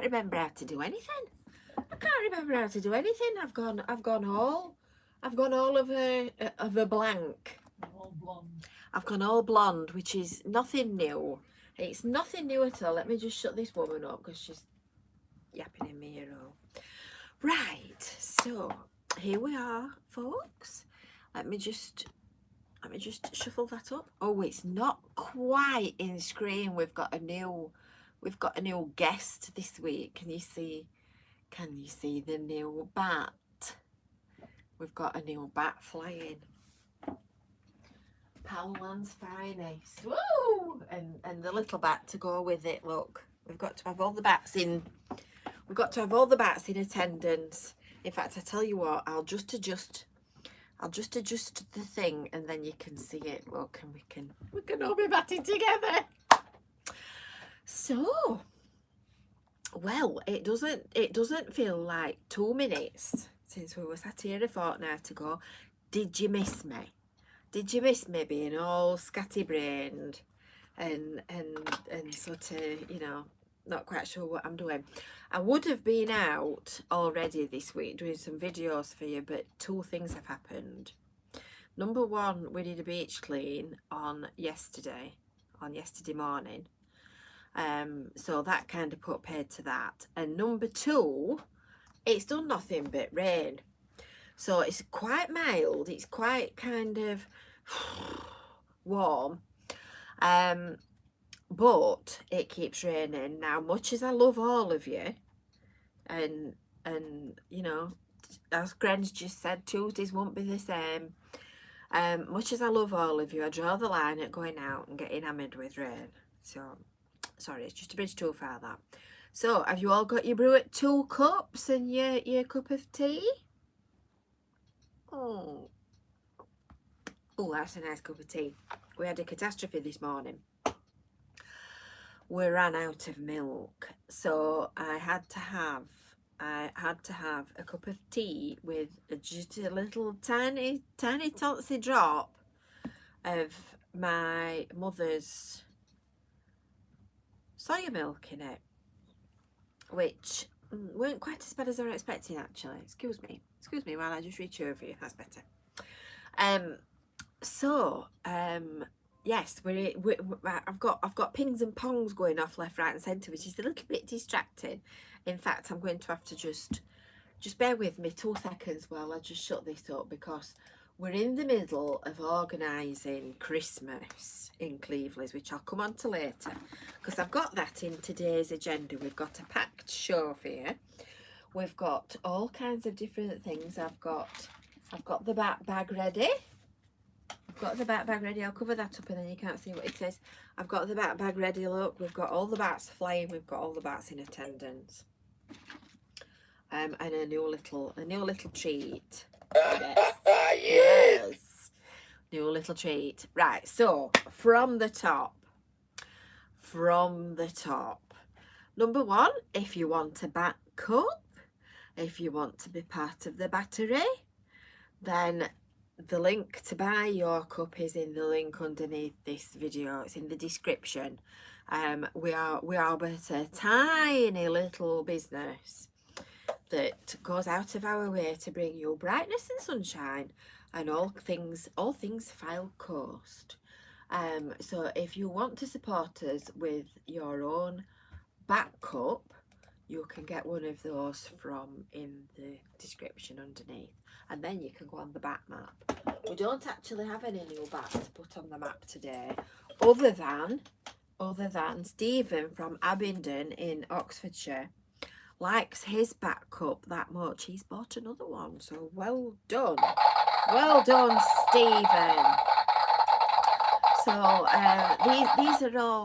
remember how to do anything. I can't remember how to do anything. I've gone all of a blank. All blonde. I've gone all blonde, which is nothing new. It's nothing new at all. Let me just shut this woman up because she's yapping in my ear all. Right, so here we are, folks. Let me just shuffle that up. Oh, it's not quite in screen. We've got a new guest this week. Can you see the new bat? We've got a new bat flying. Poundland's finest. Woo! And the little bat to go with it. Look, we've got to have all the bats in. We've got to have all the bats in attendance. In fact, I tell you what, I'll just adjust the thing, and then you can see it. Look, and we can all be batting together. So, well, it doesn't feel like 2 minutes since we were sat here a fortnight ago. Did you miss me? Did you miss me being all scatty-brained and sort of, you know, not quite sure what I'm doing? I would have been out already this week doing some videos for you, but 2 things have happened. Number one, we did a beach clean on yesterday morning. So that kind of put paid to that. And number 2, it's done nothing but rain. So it's quite mild. It's quite kind of warm. But it keeps raining. Now, much as I love all of you, and you know, as Gren's just said, Tuesdays won't be the same. Much as I love all of you, I draw the line at going out and getting hammered with rain. So, sorry, it's just a bridge too far, that. So, have you all got your brew at 2 cups and your cup of tea? Oh, that's a nice cup of tea. We had a catastrophe this morning. We ran out of milk, so I had to have a cup of tea with just a little tiny totsy drop of my mother's soya milk in it, which weren't quite as bad as I was expecting, actually. Excuse me while I just reach over you. That's better. Yes, I've got pings and pongs going off left, right and centre, which is a little bit distracting. In fact, I'm going to have to just bear with me 2 seconds while I just shut this up, because we're in the middle of organising Christmas in Cleveland, which I'll come on to later, because I've got that in today's agenda. We've got a packed show for you. We've got all kinds of different things. I've got the bat bag ready. I'll cover that up and then you can't see what it says. I've got the bat bag ready. Look, we've got all the bats flying. We've got all the bats in attendance. And a new little treat. Yes. New little treat. Right, so from the top. Number 1, if you want a bat cup, if you want to be part of the battery, then the link to buy your cup is in the link underneath this video. It's in the description. We are but a tiny little business that goes out of our way to bring you brightness and sunshine and all things Fylde Coast. So if you want to support us with your own bat cup, you can get one of those from in the description underneath, and then you can go on the bat map. We don't actually have any new bats to put on the map today, other than Stephen from Abingdon in Oxfordshire likes his bat cup that much. He's bought another one, so well done Stephen. So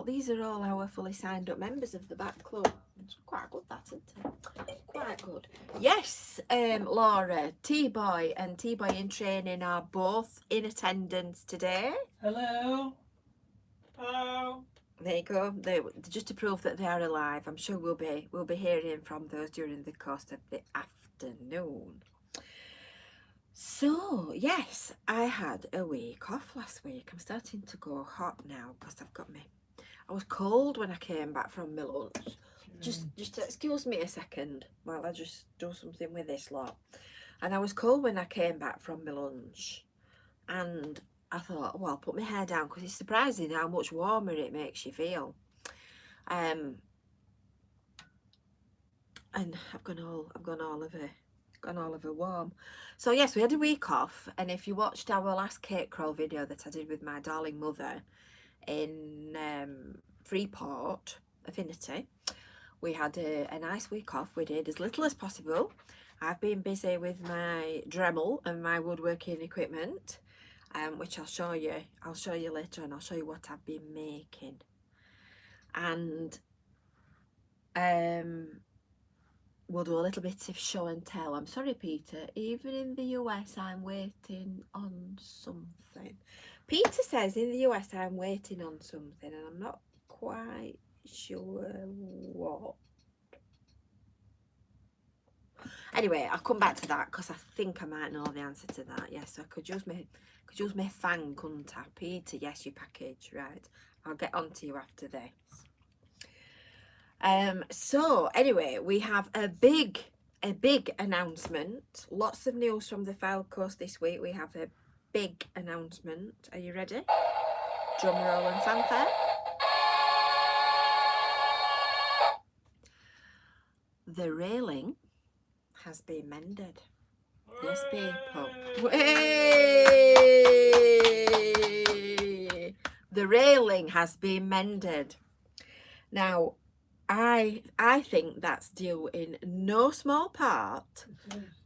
these are all our fully signed up members of the Bat Club. It's quite good, that, isn't it? Quite good. Yes, Laura, T-Boy and T-Boy in Training are both in attendance today. Hello. There you go. They just to prove that they are alive. I'm sure we'll be hearing from those during the course of the afternoon. So, yes, I had a week off last week. I'm starting to go hot now because I was cold when I came back from my lunch. Just excuse me a second while I just do something with this lot. And I was cold when I came back from my lunch, and I thought, well, I'll put my hair down because it's surprising how much warmer it makes you feel. And I've gone all over warm. So yes, we had a week off, and if you watched our last cake crawl video that I did with my darling mother in Freeport Affinity, we had a nice week off. We did as little as possible. I've been busy with my Dremel and my woodworking equipment, which I'll show you later, and I'll show you what I've been making. And we'll do a little bit of show and tell. I'm sorry, Peter, even in the US I'm waiting on something. Peter says in the US I'm waiting on something, and I'm not quite sure what. Anyway, I'll come back to that because I think I might know the answer to that. Yes, I could use my fan, couldn't I? Peter, yes, your package, right. I'll get on to you after this. So anyway, we have a big announcement. Lots of news from the Fylde coast this week. We have a big announcement. Are you ready? Drum roll and fanfare. The railing has been mended. Yes, people. Way! The railing has been mended. Now, I think that's due in no small part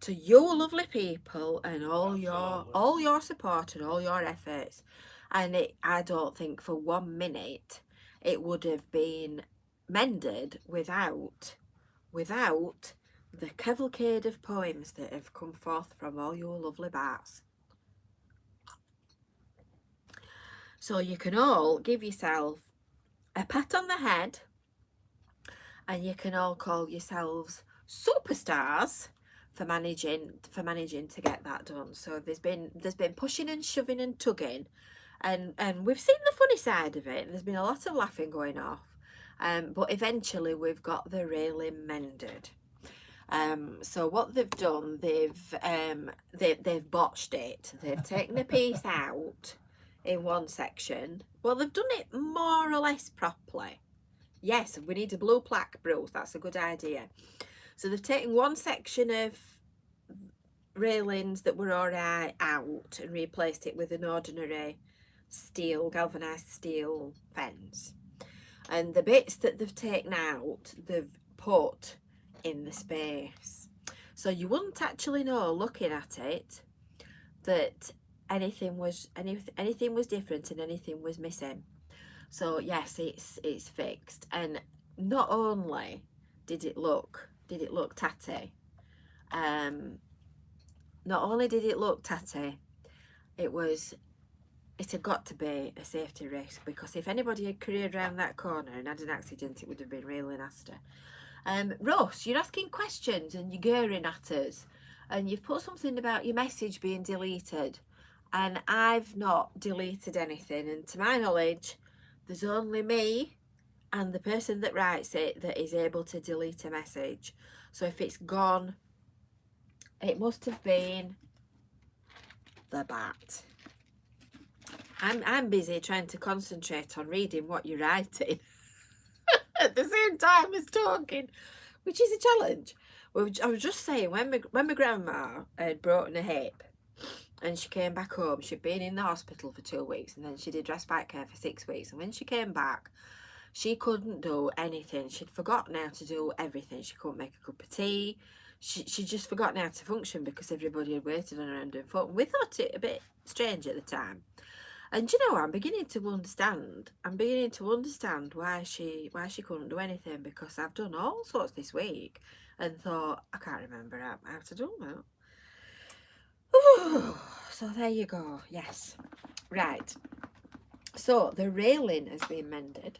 to you lovely people and all your support and all your efforts. And I don't think for 1 minute it would have been mended without the cavalcade of poems that have come forth from all your lovely bats. So you can all give yourself a pat on the head, and you can all call yourselves superstars for managing to get that done. So there's been pushing and shoving and tugging, and we've seen the funny side of it. There's been a lot of laughing going off, but eventually we've got the railing mended. So what they've done, they've botched it. They've taken a piece out in one section. Well, they've done it more or less properly. Yes, we need a blue plaque, Brew. That's a good idea. So they've taken one section of railings that were already out and replaced it with an ordinary steel, galvanised steel fence. And the bits that they've taken out, they've put in the space. So you wouldn't actually know, looking at it, that anything was different and anything was missing. So yes, it's fixed. And not only did it look tatty, it had got to be a safety risk, because if anybody had careered around that corner and had an accident, it would have been really nasty. Ross, you're asking questions and you're glaring at us, and you've put something about your message being deleted, and I've not deleted anything, and to my knowledge there's only me and the person that writes it that is able to delete a message. So if it's gone, it must have been the bat. I'm busy trying to concentrate on reading what you're writing at the same time as talking, which is a challenge. I was just saying, when my grandma had broken her hip and she came back home, she'd been in the hospital for 2 weeks, and then she did respite care for 6 weeks, and when she came back, she couldn't do anything. She'd forgotten how to do everything. She couldn't make a cup of tea. She just forgotten how to function because everybody had waited on her and doing phone. We thought it a bit strange at the time. And you know, I'm beginning to understand why she couldn't do anything, because I've done all sorts this week and thought, I can't remember how to do that. Ooh, so there you go. Yes. Right. So the railing has been mended.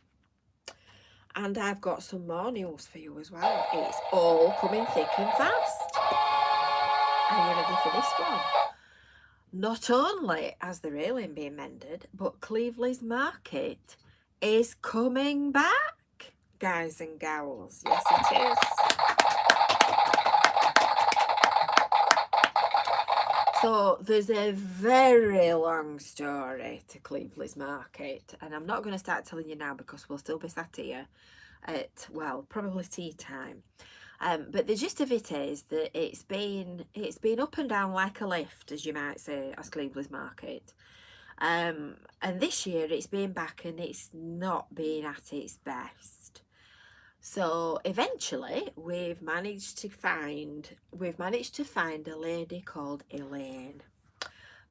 And I've got some more news for you as well. It's all coming thick and fast. Are you ready for this one? Not only has the railing been mended, but Cleveley's Market is coming back. guys and gals. Yes, it is. So there's a very long story to Cleveland's market, and I'm not going to start telling you now because we'll still be sat here at, well, probably tea time. But the gist of it is that it's been up and down like a lift, as you might say, as Cleveland's market. And this year it's been back and it's not been at its best. So eventually we've managed to find a lady called Elaine.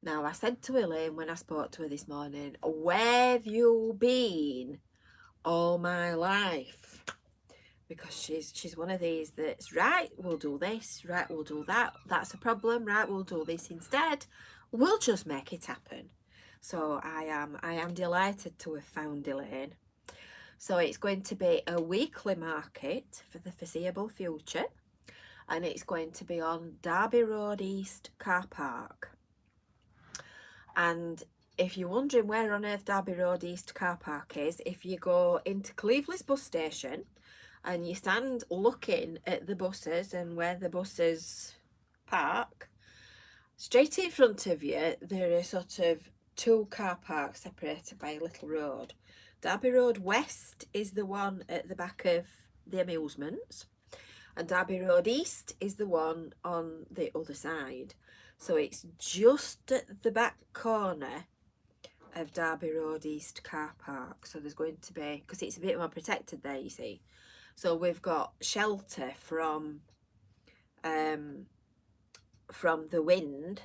Now, I said to Elaine when I spoke to her this morning, where have you been all my life? Because she's one of these that's, right, we'll do this, right, we'll do that, that's a problem, right, we'll do this instead, we'll just make it happen. So I am delighted to have found Elaine. So it's going to be a weekly market for the foreseeable future, and it's going to be on Derby Road East car park. And if you're wondering where on earth Derby Road East car park is, if you go into Cleveland's bus station and you stand looking at the buses and where the buses park, straight in front of you there are sort of two car parks separated by a little road. Derby Road West is the one at the back of the amusements, and Derby Road East is the one on the other side. So it's just at the back corner of Derby Road East car park. So there's going to be, because it's a bit more protected there, you see. So we've got shelter from the wind,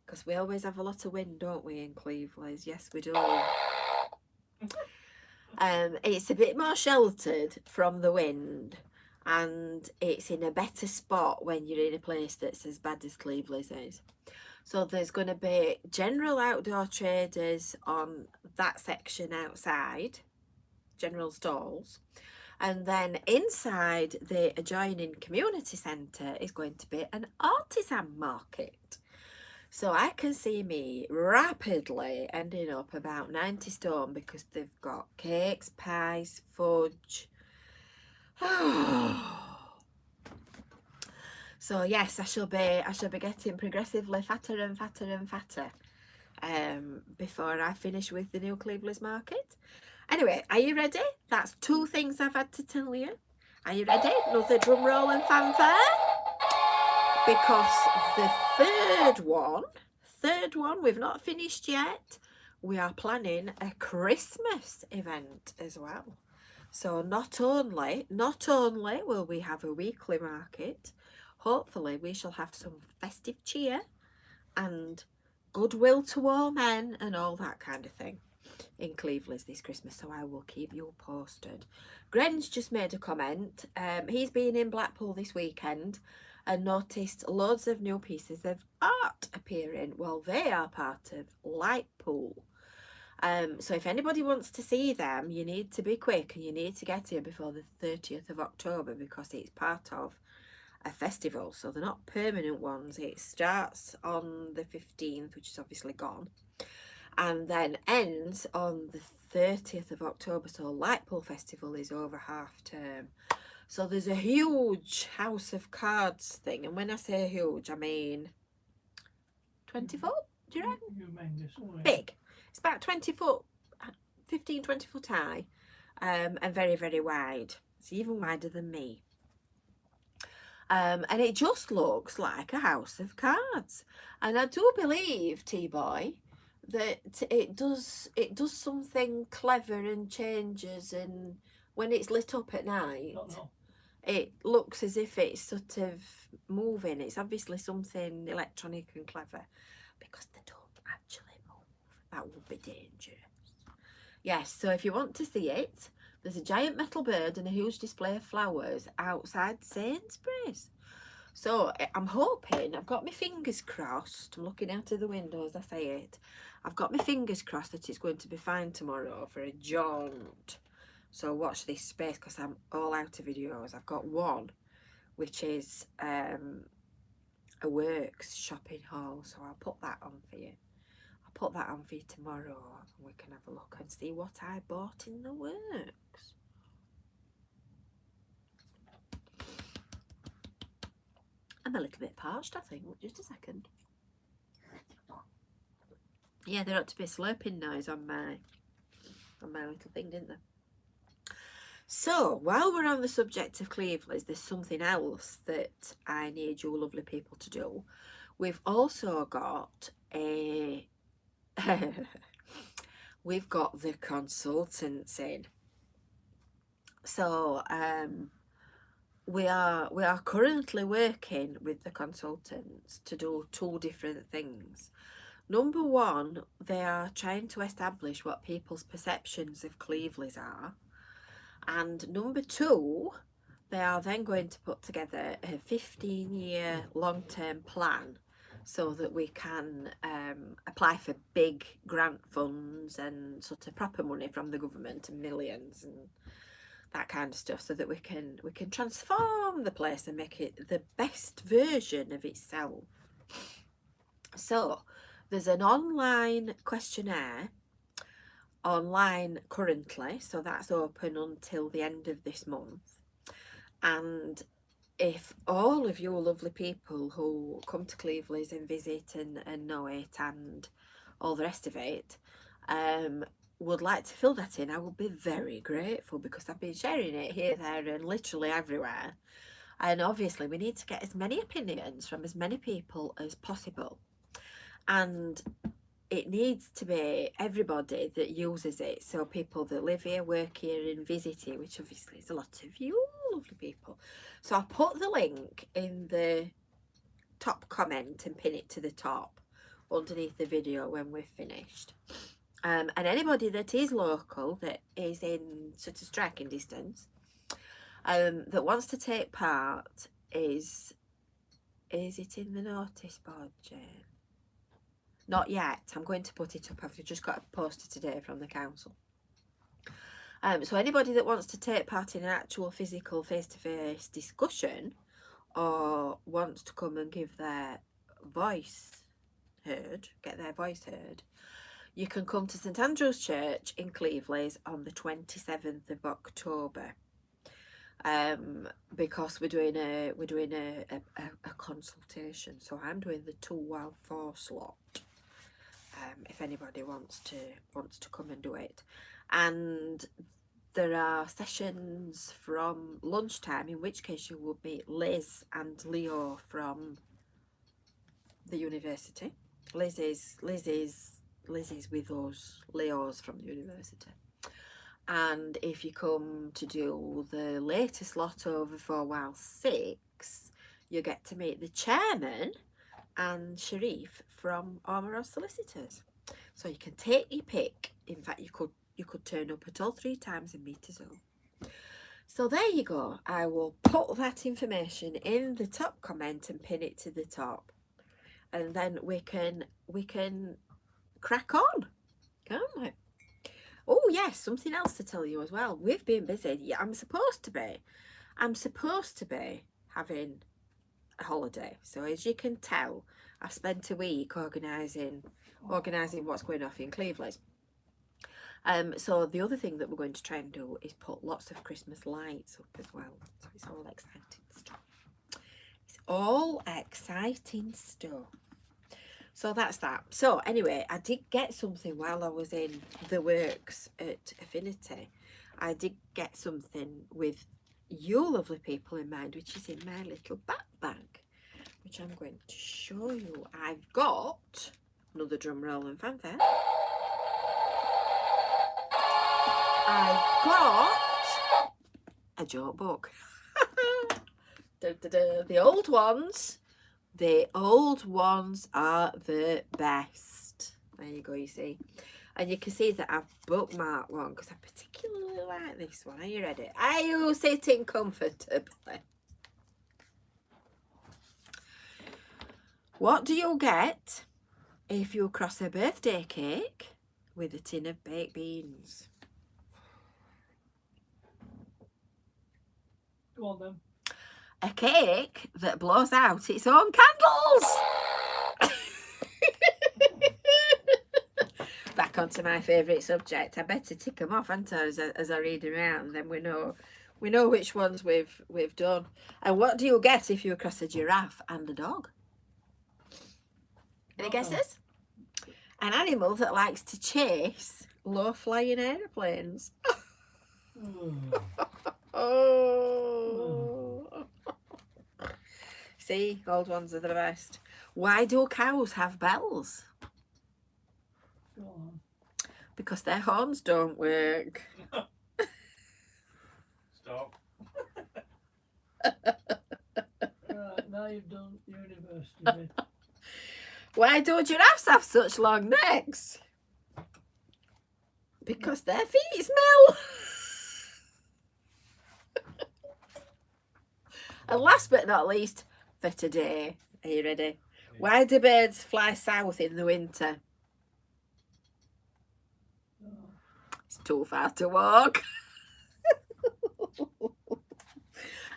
because we always have a lot of wind, don't we, in Cleveland? Yes, we do. It's a bit more sheltered from the wind, and it's in a better spot when you're in a place that's as bad as Cleveland's is. So there's going to be general outdoor traders on that section outside, general stalls, and then inside the adjoining community centre is going to be an artisan market. So I can see me rapidly ending up about 90 stone because they've got cakes, pies, fudge. So yes, I shall be getting progressively fatter and fatter and fatter before I finish with the new Cleveland's market. Anyway, are you ready? That's 2 things I've had to tell you. Are you ready? Another drum roll and fanfare? Because the third one, we've not finished yet. We are planning a Christmas event as well. So not only will we have a weekly market, hopefully we shall have some festive cheer and goodwill to all men and all that kind of thing in Cleveland this Christmas. So I will keep you posted. Gren's just made a comment. He's been in Blackpool this weekend and noticed loads of new pieces of art appearing. Well, they are part of Lightpool. So if anybody wants to see them, you need to be quick and you need to get here before the 30th of October because it's part of a festival. So they're not permanent ones. It starts on the 15th, which is obviously gone, and then ends on the 30th of October. So Lightpool Festival is over half term. So there's a huge house of cards thing, and when I say huge, I mean 20 foot, do you reckon? Big. It's about 20 foot, 15, 20 foot high, and very, very wide. It's even wider than me. And it just looks like a house of cards. And I do believe, T-Boy, that it does something clever and changes, and when it's lit up at night, it looks as if it's sort of moving. It's obviously something electronic and clever, because they don't actually move. That would be dangerous. Yes, so if you want to see it, there's a giant metal bird and a huge display of flowers outside Sainsbury's. So I'm hoping, I've got my fingers crossed, I'm looking out of the window as I say it, I've got my fingers crossed that it's going to be fine tomorrow for a jaunt. So watch this space because I'm all out of videos. I've got one which is a works shopping haul, so I'll put that on for you. I'll put that on for you tomorrow and we can have a look and see what I bought in the works. I'm a little bit parched, I think. Just a second. Yeah, there ought to be a slurping noise on my little thing, didn't there? So, while we're on the subject of cleavers, there's something else that I need you lovely people to do. We've also got a we've got the consultants in. So we are currently working with the consultants to do two different things. Number one, they are trying to establish what people's perceptions of cleavers are. And number two, they are then going to put together a 15-year long-term plan so that we can apply for big grant funds and sort of proper money from the government and millions and that kind of stuff, so that we can transform the place and make it the best version of itself. So there's an online questionnaire online currently, so that's open until the end of this month. And if all of you lovely people who come to Cleveland's and visit and know it and all the rest of it would like to fill that in, I would be very grateful, because I've been sharing it here, there and literally everywhere. And obviously we need to get as many opinions from as many people as possible. And it needs to be everybody that uses it. So people that live here, work here and visit here, which obviously is a lot of you lovely people. So I'll put the link in the top comment and pin it to the top underneath the video when we're finished. And anybody that is local, that is in sort of striking distance, that wants to take part, is it in the notice board, Jane? Not yet. I'm going to put it up. I've just got a poster today from the council. So anybody that wants to take part in an actual physical face-to-face discussion, or wants to come and give their voice heard, get their voice heard, you can come to St Andrew's Church in Cleveland on the 27th of October. Because we're doing a consultation, so I'm doing the 2 while 4 slot. If anybody wants to come and do it, and there are sessions from lunchtime, in which case you will meet Liz and Leo from the university. Liz is with us, Leo's from the university. And if you come to do the later slot over 4 while 6, you get to meet the chairman and Sharif from Armour Solicitors. So you can take your pick. In fact, you could turn up at all 3 times and meet us all. So there you go. I will put that information in the top comment and pin it to the top, and then we can crack on, can't we? Oh yes, something else to tell you as well. We've been busy. Yeah, I'm supposed to be having a holiday. So as you can tell, I've spent a week organising what's going off in Cleveland. So the other thing that we're going to try and do is put lots of Christmas lights up as well. So it's all exciting stuff. It's all exciting stuff. So that's that. So anyway, I did get something while I was in the works at Affinity. I did get something with you lovely people in mind, which is in my little backpack, which I'm going to show you. I've got another drum roll and fanfare. I've got a joke book. The old ones. The old ones are the best. There you go, you see. And you can see that I've bookmarked one because I particularly like this one. Are you ready? Are you sitting comfortably? What do you get if you cross a birthday cake with a tin of baked beans? Go on then. A cake that blows out its own candles. Back onto my favourite subject. I better tick them off, haven't I, as I read them out, and then we know We know which ones we've done. And what do you get if you cross a giraffe and a dog? Any guesses? An animal that likes to chase low-flying aeroplanes. Oh. See, old ones are the best. Why do cows have bells? Go on. Because their horns don't work. Stop. Right, now you've done university bit. Why do giraffes have such long necks? Because their feet smell. And last but not least, for today, are you ready? Why do birds fly south in the winter? It's too far to walk.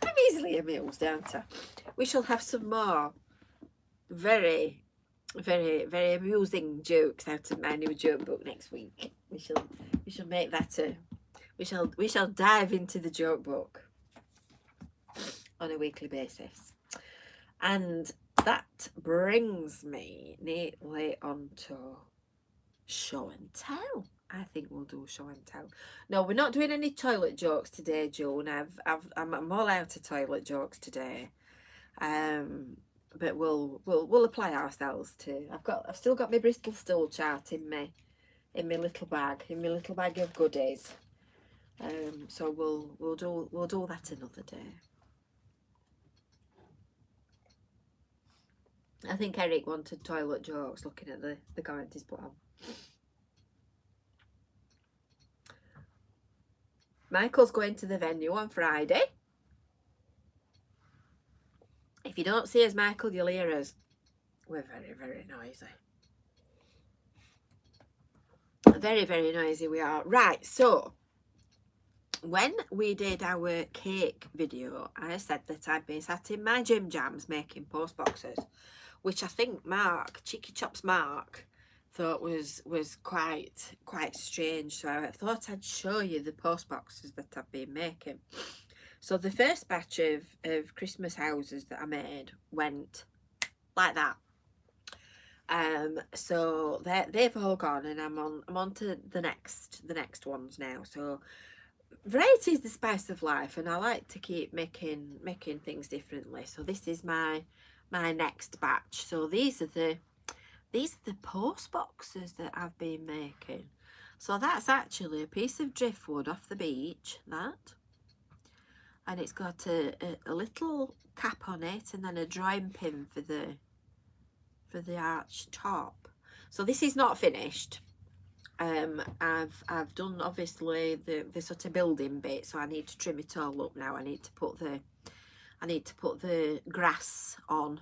I'm easily amused, aren't I? We shall have some more very, very, very amusing jokes out of my new joke book next week. We shall make that we shall dive into the joke book on a weekly basis. And that brings me neatly onto show and tell. I think we'll do show and tell. No, we're not doing any toilet jokes today, June. I'm all out of toilet jokes today. But we'll apply ourselves to. I've still got my Bristol stool chart in my little bag, of goodies. So we'll do that another day. I think Eric wanted toilet jokes looking at the comments he's put on. Michael's going to the venue on Friday. If you don't see us, Michael, you'll hear us. We're very, very noisy. Very, very noisy we are. Right, so when we did our cake video, I said that I'd been sat in my gym jams making post boxes, which I think Cheeky Chops Mark, thought was quite strange. So I thought I'd show you the post boxes that I've been making. So the first batch of Christmas houses that I made went like that. So they've all gone, and I'm on to the next ones now. So variety is the spice of life, and I like to keep making things differently. So this is my next batch. So these are the post boxes that I've been making. So that's actually a piece of driftwood off the beach, that, and it's got a little cap on it, and then a drawing pin for the arch top. So this is not finished. I've done obviously the sort of building bit, so I need to trim it all up now. I need to put the grass on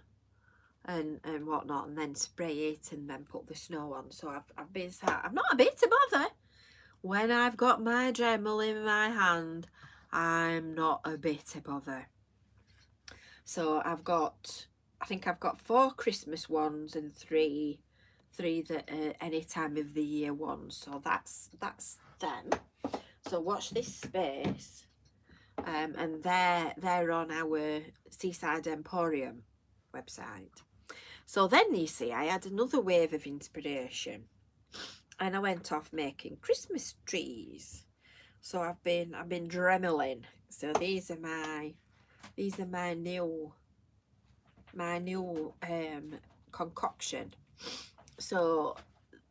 and whatnot, and then spray it, and then put the snow on. So I've been sat. I'm not a bit of bother when I've got my Dremel in my hand. I'm not a bit of bother. So I think I've got 4 Christmas ones and three that are any time of the year ones. So that's them. So watch this space. And they're on our Seaside Emporium website. So then you see, I had another wave of inspiration, and I went off making Christmas trees. So I've been dremeling. So these are my new concoction. So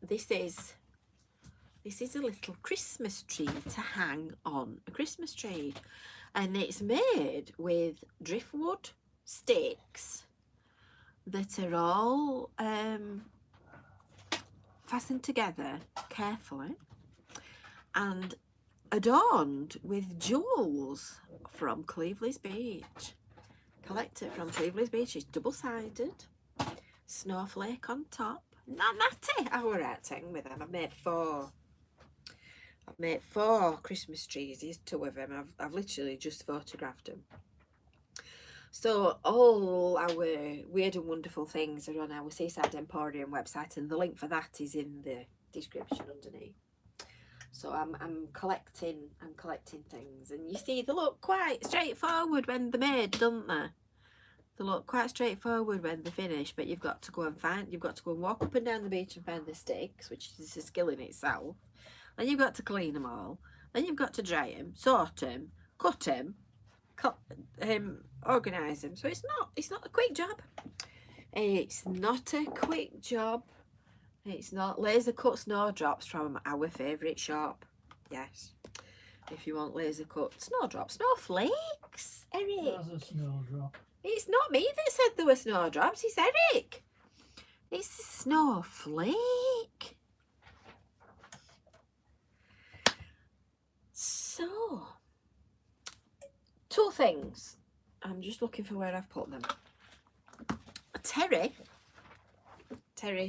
this is a little Christmas tree to hang on a Christmas tree, and it's made with driftwood sticks that are all fastened together carefully and adorned with jewels from Cleveley's Beach. Collected from Cleveley's Beach. It's double-sided, snowflake on top. Not natty. I were acting with them. I've made 4 Christmas trees. Here's 2 of them. I've literally just photographed them. So all our weird and wonderful things are on our Seaside Emporium website, and the link for that is in the description underneath. So I'm collecting things, and you see they look quite straightforward when they're made, don't they? They look quite straightforward when they're finished, but you've got to go and walk up and down the beach and find the sticks, which is a skill in itself. Then you've got to clean them all. Then you've got to dry them, sort them, cut them, organise them. So it's not a quick job. It's not a quick job. It's not. Laser cut snowdrops from our favourite shop. Yes. If you want laser cut snowdrops, snowflakes, Eric. That's a snowdrop. It's not me that said there were snowdrops. It's Eric. It's a snowflake. So, two things. I'm just looking for where I've put them. Terry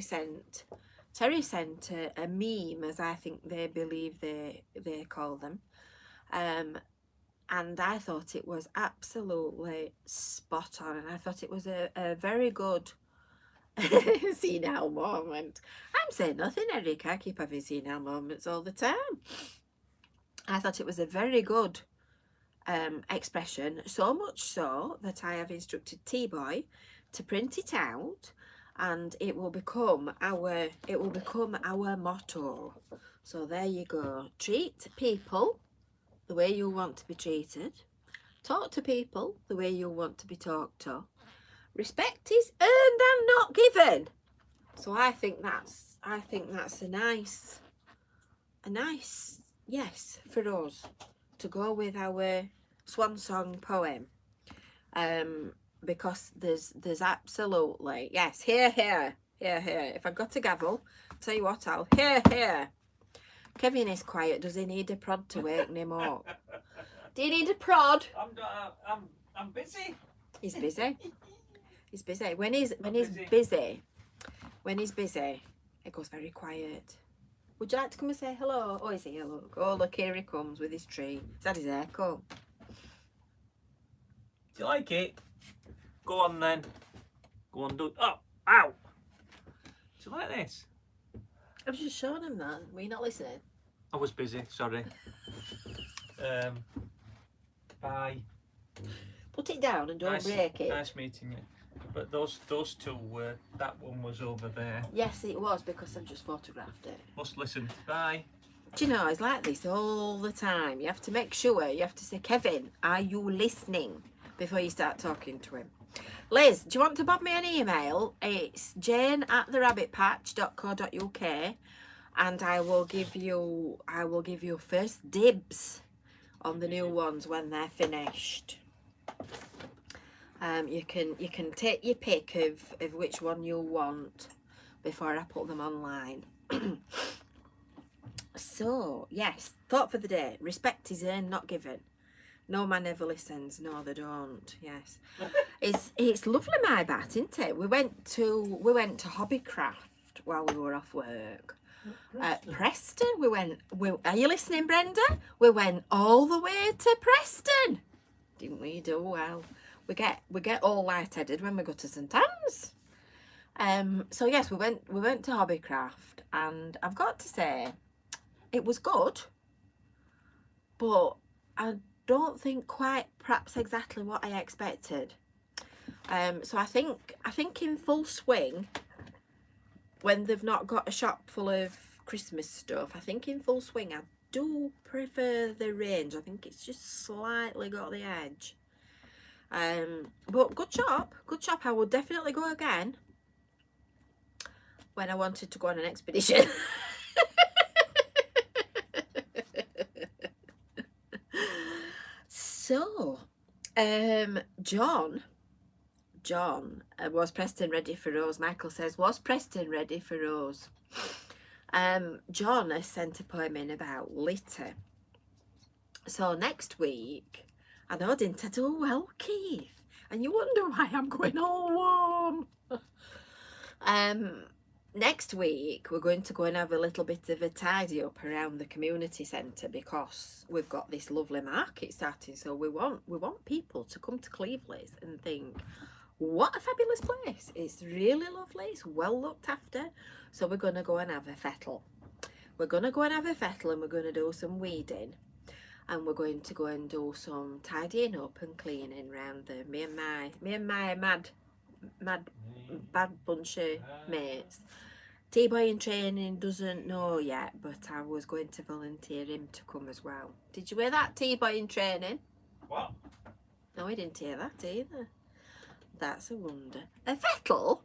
sent a meme, as I think they believe they call them, and I thought it was absolutely spot on, and I thought it was a very good senile moment. I'm saying nothing, Eric. I keep having senile moments all the time. I thought it was a very good expression, so much so that I have instructed T-Boy to print it out, and it will become our motto. So there you go. Treat people the way you want to be treated. Talk to people the way you want to be talked to. Respect is earned and not given. So I think that's a nice yes for us to go with our swan song poem. Because there's absolutely, yes, here. If I got a gavel, tell you what, I'll here. Kevin is quiet. Does he need a prod to waken him up? Do you need a prod? I'm busy. He's busy. He's busy. When he's busy, it goes very quiet. Would you like to come and say hello? Oh, is he? Look. Oh, look, here he comes with his tree. He's had his haircut. Do you like it? Go on then. Go on, do it. Oh, ow! Do you like this? I've just shown him that. Were you not listening? I was busy, sorry. Bye. Put it down and don't break it. Nice meeting you. But those two were, that one was over there. Yes, it was, because I've just photographed it. Must listen. Bye. Do you know, it's like this all the time. You have to make sure, you have to say, Kevin, are you listening? Before you start talking to him. Liz, do you want to bob me an email? It's jane@therabbitpatch.co.uk, and I will give you first dibs on the new ones when they're finished. You can take your pick of which one you want before I put them online. So yes, thought for the day: respect is earned, not given. No man ever listens. No, they don't. Yes, it's lovely, my bat, isn't it? We went to Hobbycraft while we were off work. Preston. Are you listening, Brenda? We went all the way to Preston, didn't we? Do well. We get all lightheaded when we go to St Anne's. So yes, we went to Hobbycraft, and I've got to say, it was good, but I don't think quite perhaps exactly what I expected. So I think in full swing, when they've not got a shop full of Christmas stuff, I think in full swing I do prefer the range. I think it's just slightly got the edge. But good shop. I would definitely go again when I wanted to go on an expedition. So, John, was Preston ready for Rose? Michael says, was Preston ready for Rose? John has sent a poem in about litter. So next week, I know, didn't I do well, Keith? And you wonder why I'm going all warm. Next week, we're going to go and have a little bit of a tidy up around the community centre, because we've got this lovely market starting. So we want people to come to Cleveland's and think, what a fabulous place. It's really lovely. It's well looked after. So we're going to go and have a fettle. we're going to go and have a fettle, and we're going to do some weeding, and we're going to go and do some tidying up and cleaning round the me and my bad bunch of mates. T-boy in training doesn't know yet, but I was going to volunteer him to come as well. Did you hear that, T-boy in training? What? No, I didn't hear that either. That's a wonder. A fettle?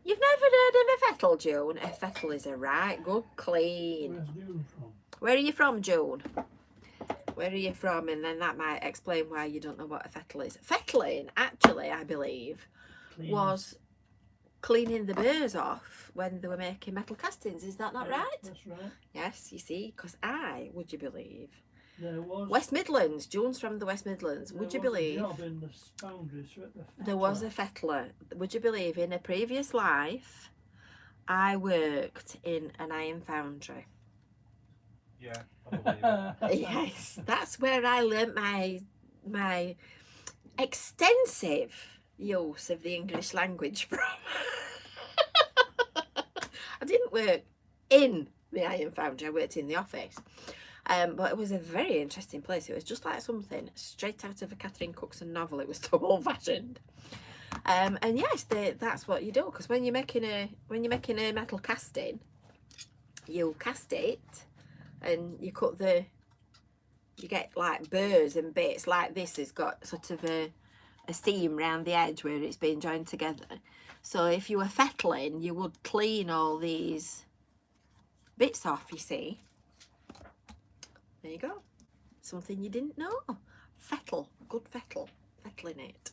You've never heard of a fettle, June? A fettle is a right good clean. Where's June from? Where are you from, June? Where are you from? And then that might explain why you don't know what a fettle is. Fettling, actually, I believe, Clean. was cleaning the burrs off when they were making metal castings. Is that not Yeah, right? That's right. Yes, you see, because would you believe? There was. West Midlands. June's from the West Midlands. Would you there was a believe? job in the foundries at the There was a fettler. fettler. Would you believe, in a previous life, I worked in an iron foundry. Yeah, I believe it. Yes, that's where I learnt my extensive use of the English language from. I didn't work in the iron foundry, I worked in the office. But it was a very interesting place. It was just like something straight out of a Catherine Cookson novel. It was so old fashioned. And yes, that's what you do, because when you're making a metal casting, you cast it and you cut you get like burrs and bits like this has got sort of a seam round the edge where it's been joined together. So if you were fettling, you would clean all these bits off, you see. There you go. Something you didn't know. Fettle. Good fettle. Fettling it.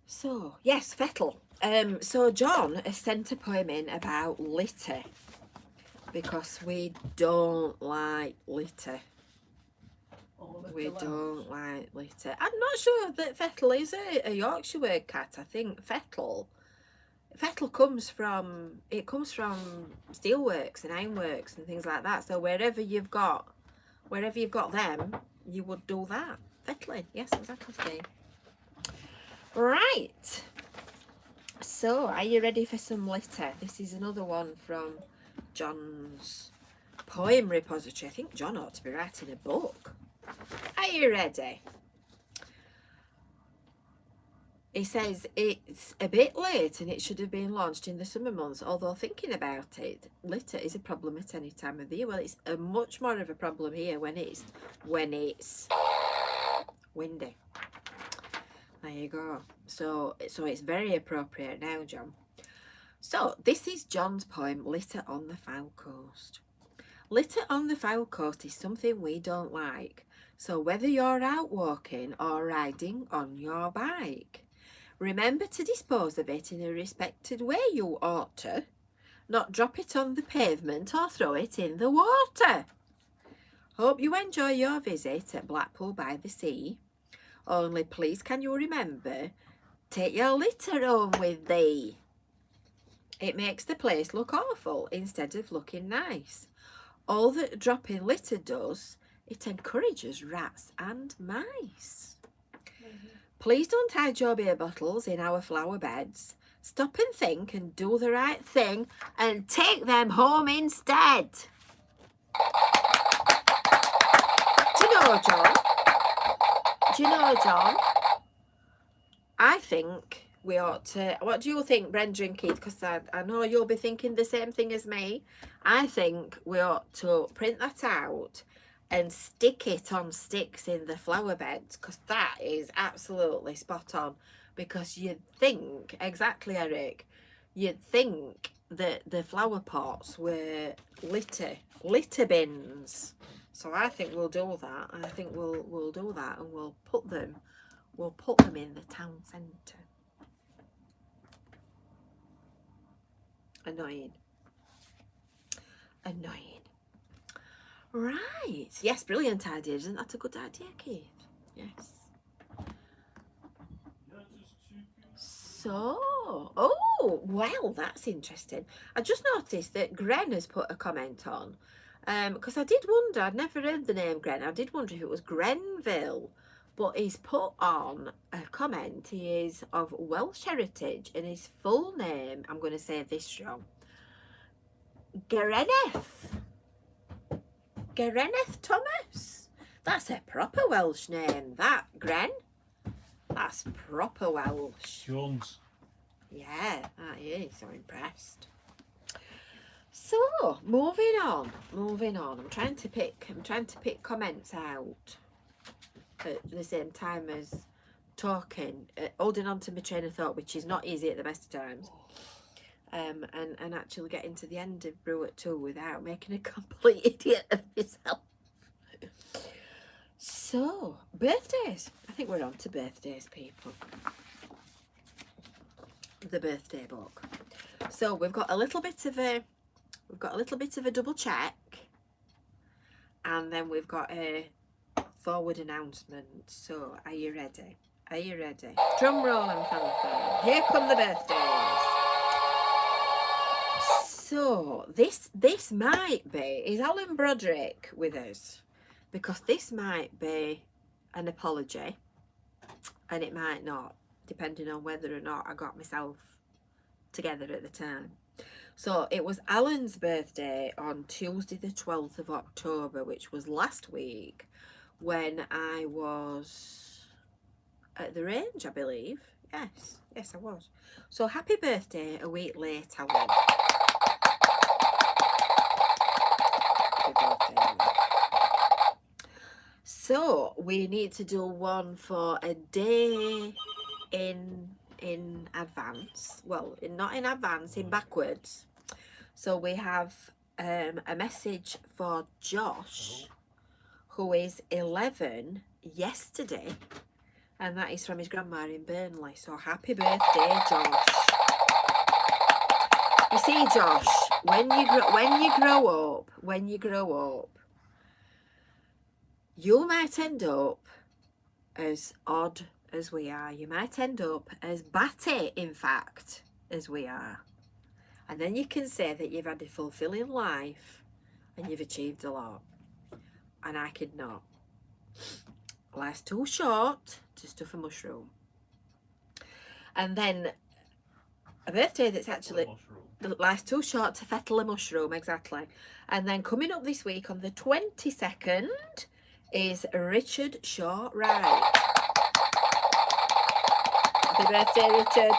So, yes, fettle. So John has sent a poem in about litter, because we don't like litter. All of it We allowed. don't like litter. I'm not sure that fettle is a Yorkshire word, Cat. I think fettle comes from steelworks and ironworks and things like that. So wherever you've got them, you would do that. Fettling, yes, exactly, Steve. Right. So, are you ready for some litter? This is another one from John's poem repository. I think John ought to be writing a book. Are you ready? He says it's a bit late and it should have been launched in the summer months, although thinking about it, litter is a problem at any time of the year. Well, it's a much more of a problem here when it's windy. There you go. So it's very appropriate now, John. So this is John's poem, Litter on the Fylde Coast. Litter on the Fylde Coast is something we don't like. So whether you're out walking or riding on your bike, remember to dispose of it in a respected way, you ought to. Not drop it on the pavement or throw it in the water. Hope you enjoy your visit at Blackpool by the Sea. Only please can you remember, take your litter home with thee. It makes the place look awful instead of looking nice. All that dropping litter does, it encourages rats and mice. Please don't hide your beer bottles in our flower beds. Stop and think and do the right thing and take them home instead. Do you know, John? I think we ought to... What do you think, Brenda and Keith? Because I know you'll be thinking the same thing as me. I think we ought to print that out and stick it on sticks in the flower beds, because that is absolutely spot on. Because you'd think, exactly, Eric, you'd think that the flower pots were litter bins. So I think we'll do that. I think we'll do that, and we'll put them in the town centre. Annoying. Right. Yes, brilliant idea. Isn't that a good idea, Keith? Yes. So, oh, well, that's interesting. I just noticed that Gren has put a comment on, because I did wonder, I'd never heard the name Gren. I did wonder if it was Grenville, but he's put on a comment. He is of Welsh heritage, and his full name, I'm going to say this wrong, Gereneth Thomas. That's a proper Welsh name, that, Gren. That's proper Welsh. Jones. Yeah, that is. I'm impressed. So, moving on. I'm trying to pick comments out at the same time as talking, holding on to my train of thought, which is not easy at the best of times. And actually getting to the end of Brew at 2 without making a complete idiot of myself. So, birthdays. I think we're on to birthdays, people. The birthday book. So we've got a little bit of a double check, and then we've got a forward announcement. So are you ready? Are you ready? Drum roll and fanfare. Here come the birthdays. So this might be, is Alan Broderick with us? Because this might be an apology, and it might not, depending on whether or not I got myself together at the time. So it was Alan's birthday on Tuesday the 12th of October, which was last week, when I was at the range, I believe. Yes, I was. So happy birthday a week late, Alan. Happy birthday, Alan. So we need to do one for a day in advance. Well, not in advance, in backwards. So we have a message for Josh, who is 11 yesterday, and that is from his grandma in Burnley. So happy birthday, Josh. You see, Josh, when you grow up, you might end up as odd as we are. You might end up as batty, in fact, as we are. And then you can say that you've had a fulfilling life and you've achieved a lot. And I could not. Life's too short to stuff a mushroom. And then a birthday that's actually, life's too short to fettle a mushroom, exactly. And then coming up this week on the 22nd is Richard Shaw Wright. Happy birthday, Richard.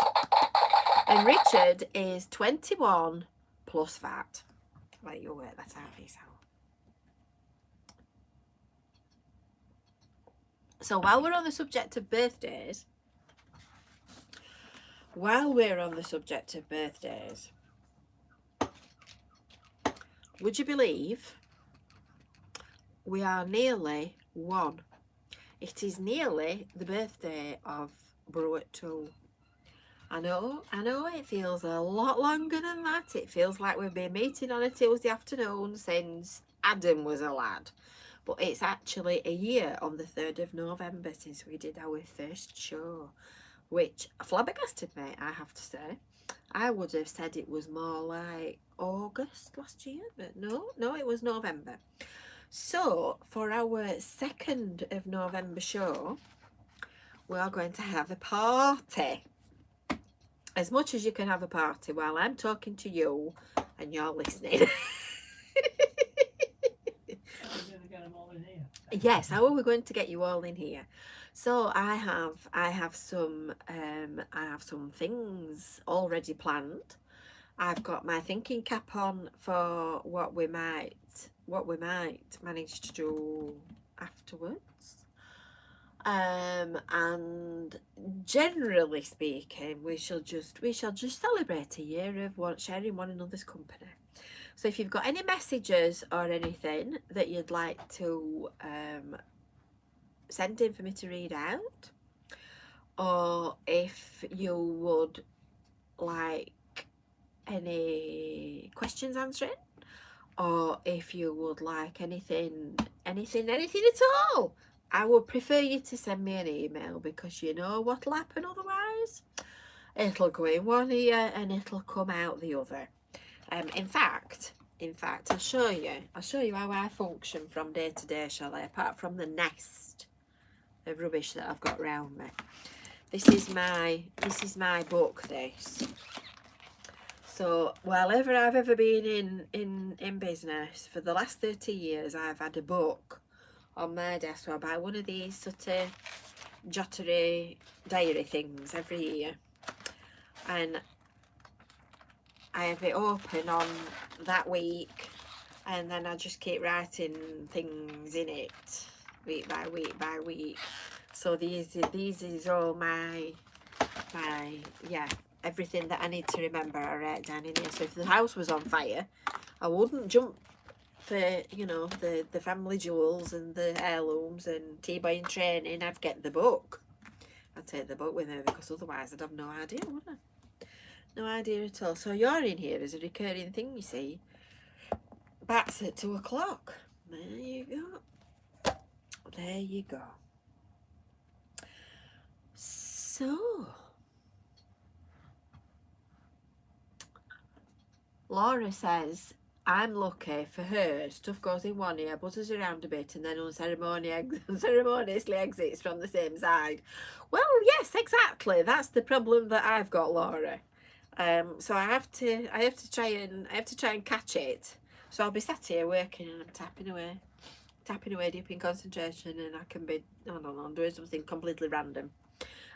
And Richard is 21 plus VAT. Right, you'll work that out for yourself. So while we're on the subject of birthdays, would you believe we are nearly one? It is nearly the birthday of Brew at 2. I know it feels a lot longer than that. It feels like we've been meeting on a Tuesday afternoon since Adam was a lad. But it's actually a year on the 3rd of November since we did our first show, which flabbergasted me, I have to say. I would have said it was more like August last year, but no, it was November. So for our 2nd of November show, we are going to have a party. As much as you can have a party while I'm talking to you and you're listening. Yes, how are we going to get you all in here? So I have some things already planned. I've got my thinking cap on for what we might manage to do afterwards. And generally speaking, we shall just celebrate a year of sharing one another's company. So if you've got any messages or anything that you'd like to send in for me to read out, or if you would like any questions answering, or if you would like anything at all, I would prefer you to send me an email, because you know what'll happen otherwise. It'll go in one ear and it'll come out the other. In fact, I'll show you how I function from day to day, shall I? Apart from the nest of rubbish that I've got round me. This is my book, this. So wherever I've ever been in business, for the last 30 years, I've had a book on my desk. So I buy one of these sort of jottery diary things every year, and I have it open on that week, and then I just keep writing things in it week by week by week. So these is all my yeah, everything that I need to remember I write down in here. So if the house was on fire, I wouldn't jump for, you know, the family jewels and the heirlooms and T-boy training. I'd get the book. I'd take the book with me, because otherwise I'd have no idea, would I? No idea at all. So you're in here as a recurring thing, you see. Bats at 2 o'clock. There you go. There you go. So Laura says, I'm lucky. For her, stuff goes in one ear, buzzes around a bit, and then unceremoniously exits from the same side. Well, yes, exactly. That's the problem that I've got, Laura. So I have to try and catch it. So I'll be sat here working, and I'm tapping away deep in concentration, and I can be, I don't know, doing something completely random.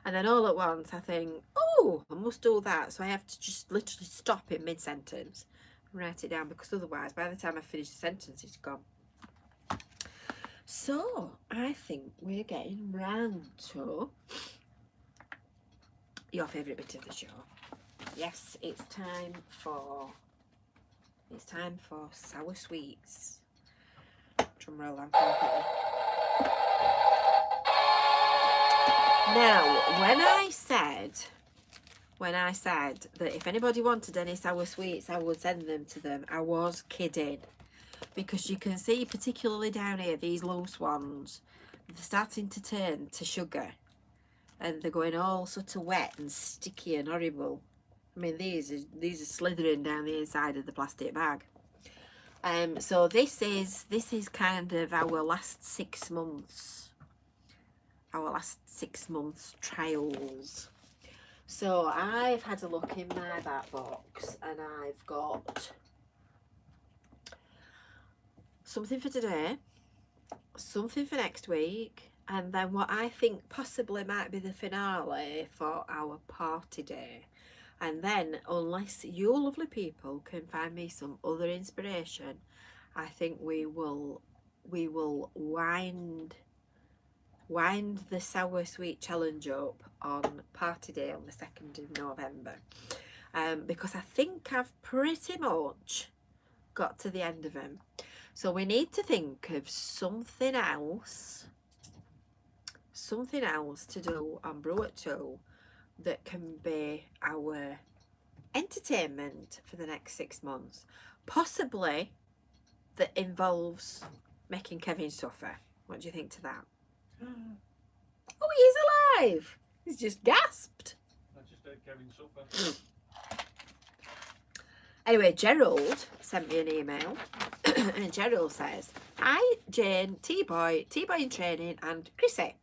And then all at once I think, oh, I must do that. So I have to just literally stop in mid-sentence and write it down, because otherwise by the time I finish the sentence, it's gone. So I think we're getting round to your favourite bit of the show. Yes, it's time for sour sweets. Drum roll, I'm thinking. Now, when I said that if anybody wanted any sour sweets, I would send them to them, I was kidding. Because you can see, particularly down here, these loose ones, they're starting to turn to sugar. And they're going all sort of wet and sticky and horrible. I mean, these are slithering down the inside of the plastic bag. So this is kind of our last 6 months. Our last 6 months trials. So I've had a look in my back box, and I've got something for today, something for next week, and then what I think possibly might be the finale for our party day. And then, unless you lovely people can find me some other inspiration, I think we will wind the sour sweet challenge up on party day on the 2nd of November, because I think I've pretty much got to the end of them. So we need to think of something else to do on Brew at 2 that can be our entertainment for the next 6 months, possibly that involves making Kevin suffer. What do you think to that? Oh, he's alive. He's just gasped. I just heard Kevin suffer. Anyway, Gerald sent me an email, and Gerald says, hi Jane, T-Boy in training, and Chrissy.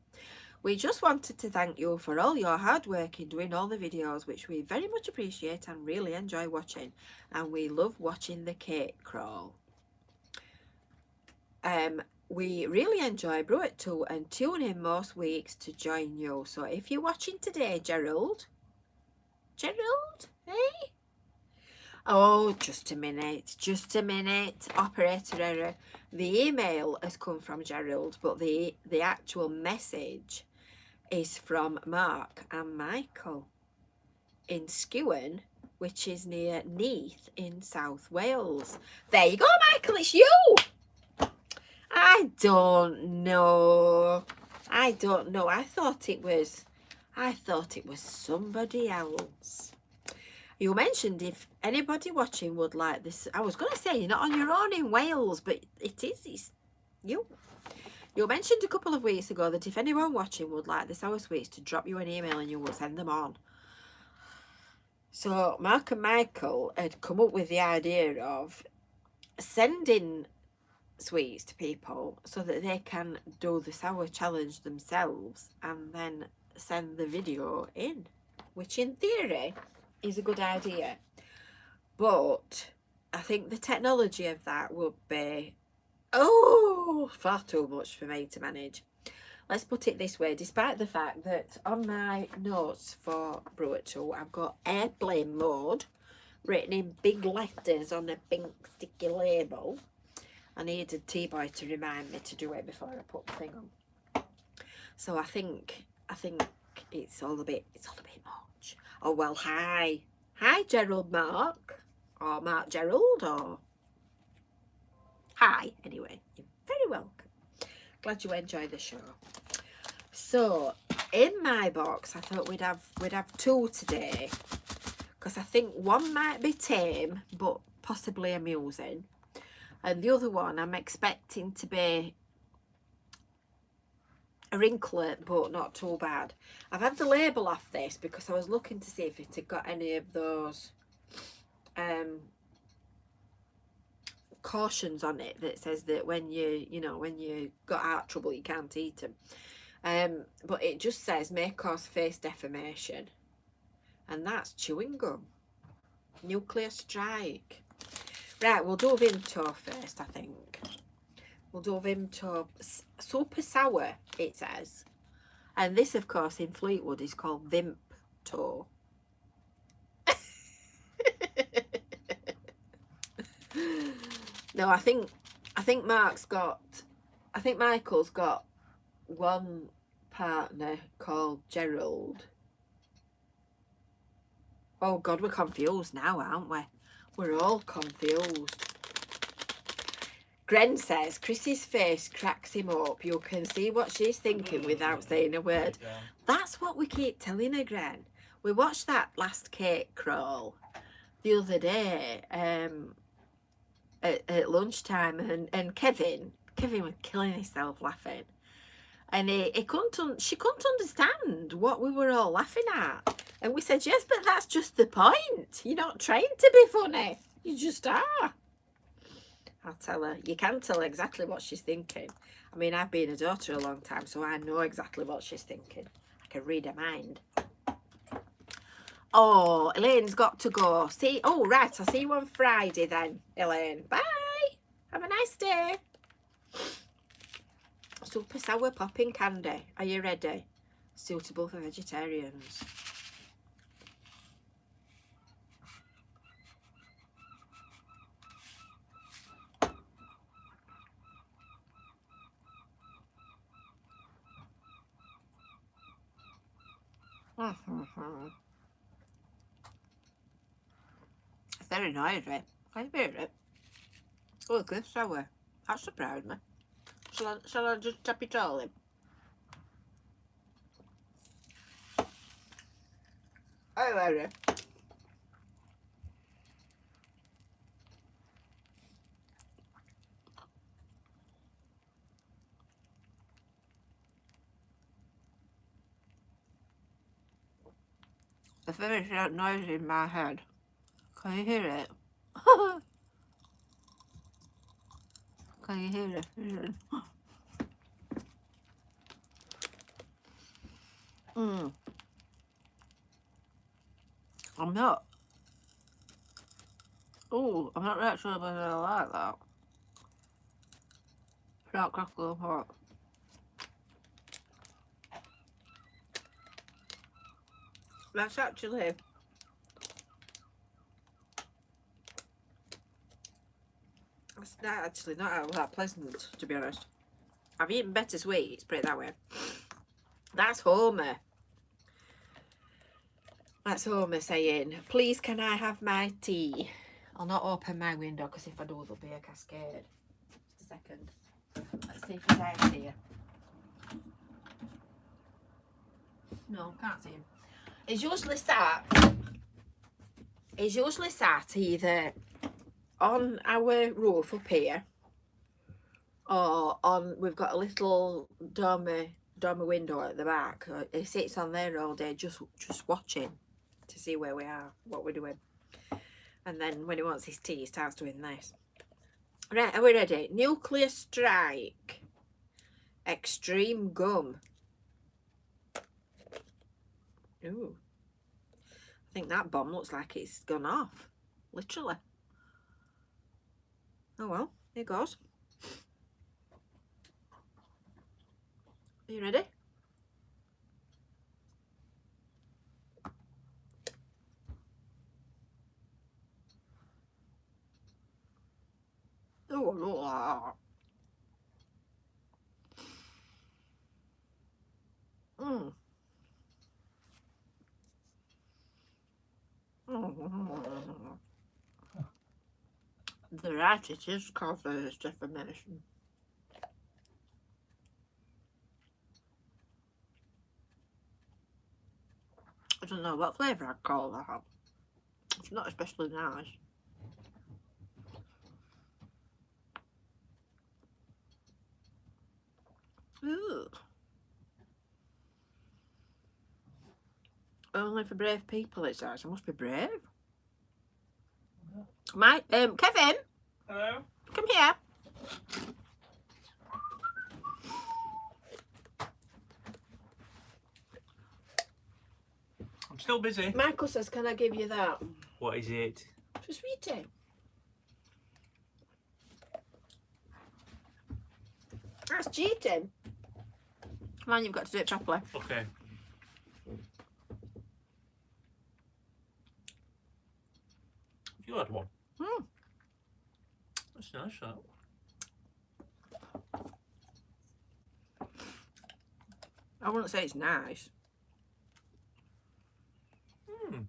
We just wanted to thank you for all your hard work in doing all the videos, which we very much appreciate and really enjoy watching, and we love watching the cake crawl. We really enjoy Brew at 2 and tune in most weeks to join you. So if you're watching today, Gerald, hey? Oh, just a minute, operator error. The email has come from Gerald, but the actual message is from Mark and Michael in Skewen, which is near Neath in South Wales. There you go, Michael, it's you. I don't know. I thought it was somebody else. You mentioned if anybody watching would like this. I was going to say you're not on your own in Wales, but it's you. You mentioned a couple of weeks ago that if anyone watching would like the sour sweets, to drop you an email and you will send them on. So Mark and Michael had come up with the idea of sending sweets to people so that they can do the sour challenge themselves and then send the video in, which in theory is a good idea. But I think the technology of that would be far too much for me to manage. Let's put it this way, despite the fact that on my notes for Brew 2 I've got airplane mode written in big letters on a pink sticky label. I needed T-Boy to remind me to do it before I put the thing on. So I think it's all a bit much. Oh well, hi Gerald Mark, or Mark Gerald, or hi anyway. You're very welcome. Glad you enjoy the show. So in my box I thought we'd have 2 today, because I think one might be tame but possibly amusing, and the other one I'm expecting to be a wrinklet but not too bad. I've had the label off this because I was looking to see if it had got any of those cautions on it that says that when you got heart trouble you can't eat them, but it just says may cause face deformation, and that's chewing gum. Nuclear strike. Right, we'll do Vimto first. I think we'll do Vimto super sour, it says, and this of course in Fleetwood is called Vimto. No, I think Michael's got one partner called Gerald. Oh God, we're confused now, aren't we? We're all confused. Gren says Chrissy's face cracks him up. You can see what she's thinking without saying a word. That's what we keep telling her, Gren. We watched that last cake crawl the other day at lunchtime, and Kevin was killing himself laughing, and she couldn't understand what we were all laughing at, and we said, yes, but that's just the point. You're not trained to be funny, you just are. I'll tell her, you can tell exactly what she's thinking. I mean, I've been a daughter a long time, so I know exactly what she's thinking. I can read her mind. Oh, Elaine's got to go. See, oh right, I'll see you on Friday then, Elaine. Bye. Have a nice day. Super sour popping candy. Are you ready? Suitable for vegetarians. Very noisy. Can you hear it? Oh, good sour. That surprised me. Shall I just tap it all in? Are you ready? The very sharp noise in my head. Can you hear it? Can you hear it? I'm not. Oh, I'm not really sure whether I like that. Sharp crackle of hot. That's actually not that pleasant, to be honest. I've eaten better sweets, put it that way. That's Homer. That's Homer saying, please can I have my tea? I'll not open my window because if I do there'll be a cascade. Just a second. Let's see if he's out here. No, can't see him. He's usually sat either on our roof up here, or we've got a little dormer window at the back. He sits on there all day just watching to see where we are, what we're doing, and then when he wants his tea he starts doing this. Right, are we ready? Nuclear strike. Extreme gum. Ooh, I think that bomb looks like it's gone off. literally. Oh well, here goes. Are you ready? Oh, look at that. Mm. The right, it is causes deformation. I don't know what flavour I'd call that. It's not especially nice. Ooh. Only for brave people, it says. I must be brave. My Kevin, Hello? come here. I'm still busy. Michael says, can I give you that? What is it? It's a sweetie. That's cheating. Come on, you've got to do it properly. Okay. You had one. Hmm. That's nice, that. I wouldn't say it's nice. Hmm.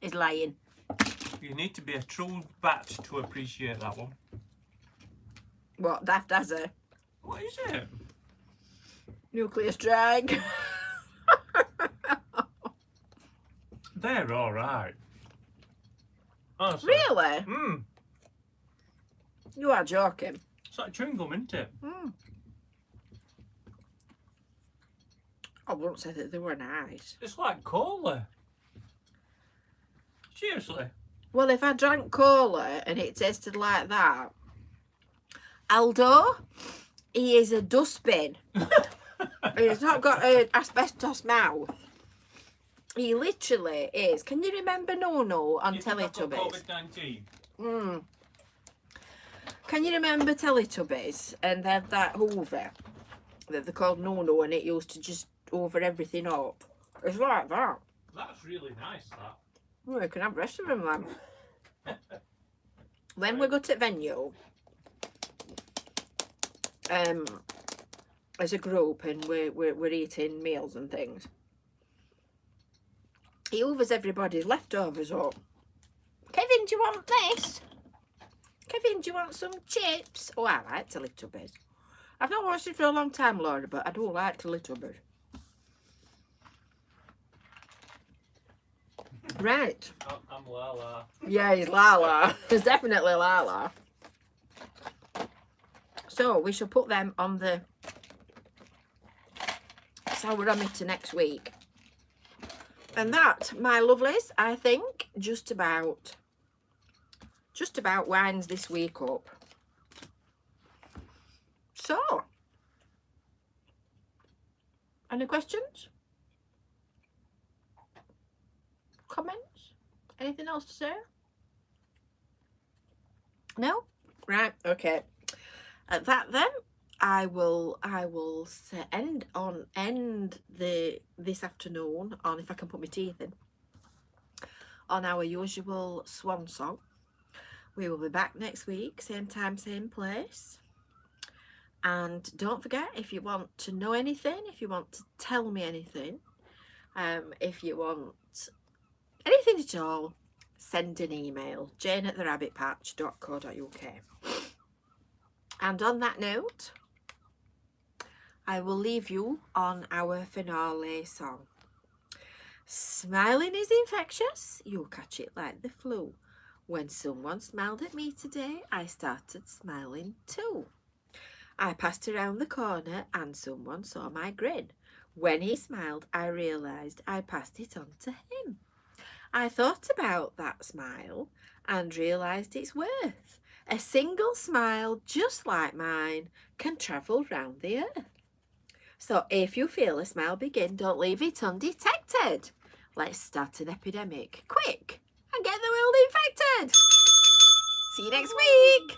He's lying. You need to be a true bat to appreciate that one. What, daft as a What is it? nuclear strike? They're alright. Honestly. Really? Mmm. You are joking. It's like chewing gum, isn't it? Mm. I wouldn't say that they were nice. It's like cola. Seriously. Well, if I drank cola and it tasted like that, Aldo, he is a dustbin. He's not got an asbestos mouth. He literally is. Can you remember Nono on You think I've got Teletubbies? COVID-19? Mm. Can you remember Teletubbies? And they had that Hoover that they called Nono, and it used to just hoover everything up. It's like that. That's really nice, that. Well, we can have the rest of them then. When we go to the venue, as a group, and we're eating meals and things, he hoovers everybody's leftovers up. Kevin, do you want this? Kevin, do you want some chips? Oh, I like Teletubbies. I've not watched it for a long time, Laura, but I do like Teletubbies. Right. I'm Lala. Yeah, he's Lala. He's definitely Lala. So we shall put them on the sourdometer next week. And that, my lovelies, I think just about winds this week up. So, any questions? Comments? Anything else to say? No? Right, okay. At that then, I will say end this afternoon on, if I can put my teeth in, on our usual swan song. We will be back next week, same time, same place. And don't forget, if you want to know anything, if you want to tell me anything, if you want anything at all, send an email, jane@therabbitpatch.co.uk. And on that note, I will leave you on our finale song. Smiling is infectious, you'll catch it like the flu. When someone smiled at me today, I started smiling too. I passed around the corner and someone saw my grin. When he smiled, I realised I passed it on to him. I thought about that smile and realised its worth. A single smile just like mine can travel round the earth. So if you feel a smile begin, don't leave it undetected. Let's start an epidemic quick and get the world infected. See you next week.